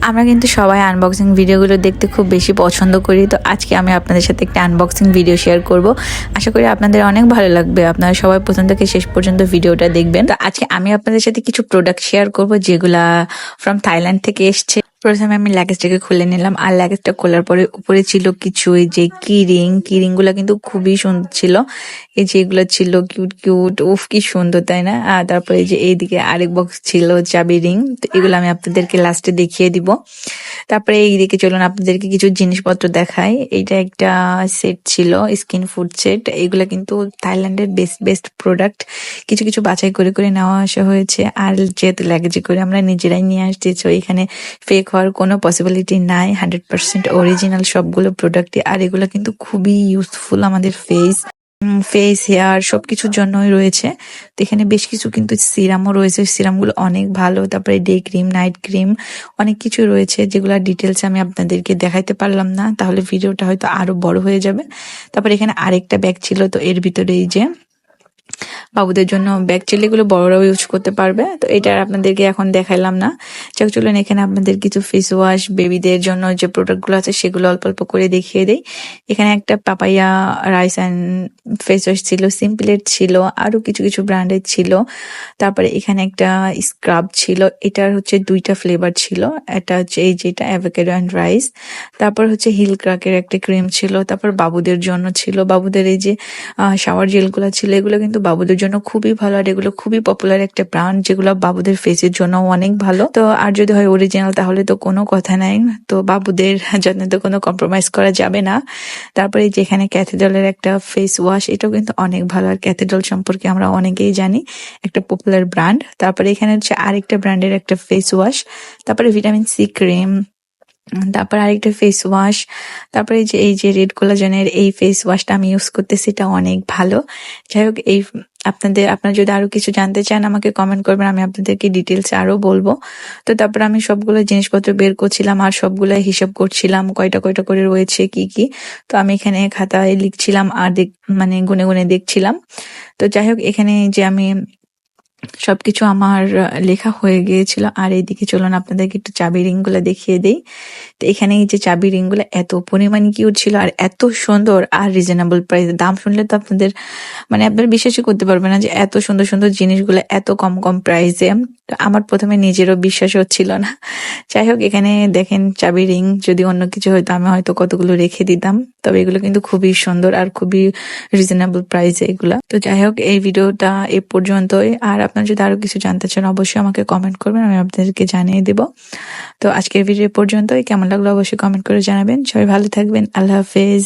আমরা কিন্তু সবাই আনবক্সিং ভিডিওগুলো দেখতে খুব বেশি পছন্দ করি। তো আজকে আমি আপনাদের সাথে একটা আনবক্সিং ভিডিও শেয়ার করব। আশা করি আপনাদের অনেক ভালো লাগবে। আপনারা সবাই প্রথম থেকে শেষ পর্যন্ত ভিডিওটা দেখবেন। তো আজকে আমি আপনাদের সাথে কিছু প্রোডাক্ট শেয়ার করব যেগুলা ফ্রম থাইল্যান্ড থেকে এসছে। প্রথমে আমি লাগেজটাকে খুলে নিলাম, আর লাগেজটা খোলার পরে উপরে ছিল কিছু এই যে কিরিং গুলা কিন্তু খুবই সুন্দর ছিল। এই যে এগুলো ছিল কিউট কিউট, উফ কি সুন্দর তাই না। আর তারপরে এই যে এইদিকে আরেক বক্স ছিল চাবি রিং। তো এগুলো আমি আপনাদেরকে লাস্টে দেখিয়ে দিব। তারপরে এইদিকে চলুন আপনাদেরকে কিছু জিনিসপত্র দেখাই। এইটা একটা সেট ছিল, স্কিন ফুড সেট। এগুলা কিন্তু থাইল্যান্ডের বেস্ট প্রোডাক্ট। কিছু কিছু বাছাই করে করে নেওয়া আসা হয়েছে, আর যেহেতু লাগেজে করে আমরা নিজেরাই নিয়ে আসছি, তো এখানে ফেক হওয়ার কোনো পসিবিলিটি নাই। 100% অরিজিনাল সবগুলো প্রোডাক্টই। আর এগুলো কিন্তু খুবই ইউজফুল আমাদের ফেস হেয়ার সবকিছুর জন্যই রয়েছে। তো এখানে বেশ কিছু কিন্তু সিরামও রয়েছে, সিরামগুলো অনেক ভালো। তারপরে ডে ক্রিম, নাইট ক্রিম, অনেক কিছু রয়েছে যেগুলো ডিটেলস আমি আপনাদেরকে দেখাইতে পারলাম না, তাহলে ভিডিওটা হয়তো আরো বড় হয়ে যাবে। তারপরে এখানে আরেকটা ব্যাগ ছিল, তো এর ভিতরে এই যে বাবুদের জন্য ব্যাগ ছিল, এগুলো বড়রাও ইউজ করতে পারবে। তো এটা আপনাদেরকে এখন দেখাইলাম না। চলুন এখানে আপনাদের কিছু ফেস ওয়াশ, বেবিদের জন্য যে প্রোডাক্টগুলো আছে সেগুলো অল্প অল্প করে দেখিয়ে দেই। এখানে একটা papaya rice and face wash ছিল, সিম্পলের ছিল, আরো কিছু কিছু ব্র্যান্ডের ছিল। তারপরে এখানে একটা স্ক্রাব ছিল, এটার হচ্ছে 2টা ফ্লেভার ছিল। এটা হচ্ছে এই যেটা অ্যাভোকাডো অ্যান্ড রাইস। তারপর হচ্ছে হিল ক্রাকের একটা ক্রিম ছিল। তারপর বাবুদের জন্য ছিল, বাবুদের এই যে শাওয়ার জেলগুলো ছিল, এগুলো কিন্তু বাবুদের জন্য খুবই ভালো। আর এগুলো খুবই পপুলার একটা ব্র্যান্ড, যেগুলো বাবুদের ফেসের জন্য অনেক ভালো। তো আর যদি হয় অরিজিনাল তাহলে তো কোনো কথা নাই। তো বাবুদের যত্নে তো কোনো কম্প্রোমাইজ করা যাবে না। তারপরে যেখানে ক্যাথেড্রালের একটা ফেস ওয়াশ, এটাও কিন্তু অনেক ভালো। আর ক্যাথেড্রাল সম্পর্কে আমরা অনেকেই জানি, একটা পপুলার ব্র্যান্ড। তারপরে এখানে হচ্ছে আরেকটা ব্র্যান্ডের একটা ফেস ওয়াশ। তারপরে ভিটামিন সি ক্রিম, তারপর আরেকটা ফেস ওয়াশ। তারপরে এই যে রেড কোলাজেনের এই ফেস ওয়াশটা আমি ইউজ করতেছি, এটা অনেক ভালো। যাই হোক, আপনারা যদি আরো কিছু জানতে চান আমাকে কমেন্ট করবেন, আমি আপনাদেরকে ডিটেলস আরো বলবো। তো তারপর আমি সবগুলো জিনিসপত্র বের করছিলাম আর সবগুলো হিসাব করছিলাম কয়টা কয়টা করে রয়েছে কি কি। তো আমি এখানে খাতায় লিখছিলাম আর মানে গুনে গুনে দেখছিলাম। তো যাই হোক, এখানে যে আমি সবকিছু আমার লেখা হয়ে গিয়েছিল। আর এইদিকে চলুন আপনাদেরকে একটু চাবি রিং গুলা দেখিয়ে দেই। তো এখানে এই যে চাবি রিং গুলো এত পরিমাণ কিউট ছিল আর এত সুন্দর, আর রিজনেবল প্রাইস। দাম শুনলে তো আপনাদের আপনারা বিশ্বাসই করতে পারবেন না যে এত সুন্দর সুন্দর জিনিসগুলো এত কম কম প্রাইসে। আমার প্রথমে নিজেরও বিশ্বাস হচ্ছিল না। যাই হোক, এখানে দেখেন চাবি রিং, যদি অন্য কিছু হয়তো আমি হয়তো কতগুলো রেখে দিতাম। তবে এগুলো কিন্তু খুবই সুন্দর আর খুবই রিজনেবল প্রাইসে এগুলা। তো যাই হোক, এই ভিডিওটা এ পর্যন্তই। আর আপনারা যদি আরো কিছু জানতে চান অবশ্যই আমাকে কমেন্ট করবেন, আমি আপনাদেরকে জানিয়ে দেব। তো আজকের ভিডিও পর্যন্তই। কেমন লাগলো অবশ্যই কমেন্ট করে জানাবেন। সবাই ভালো থাকবেন। আল্লাহ হাফেজ।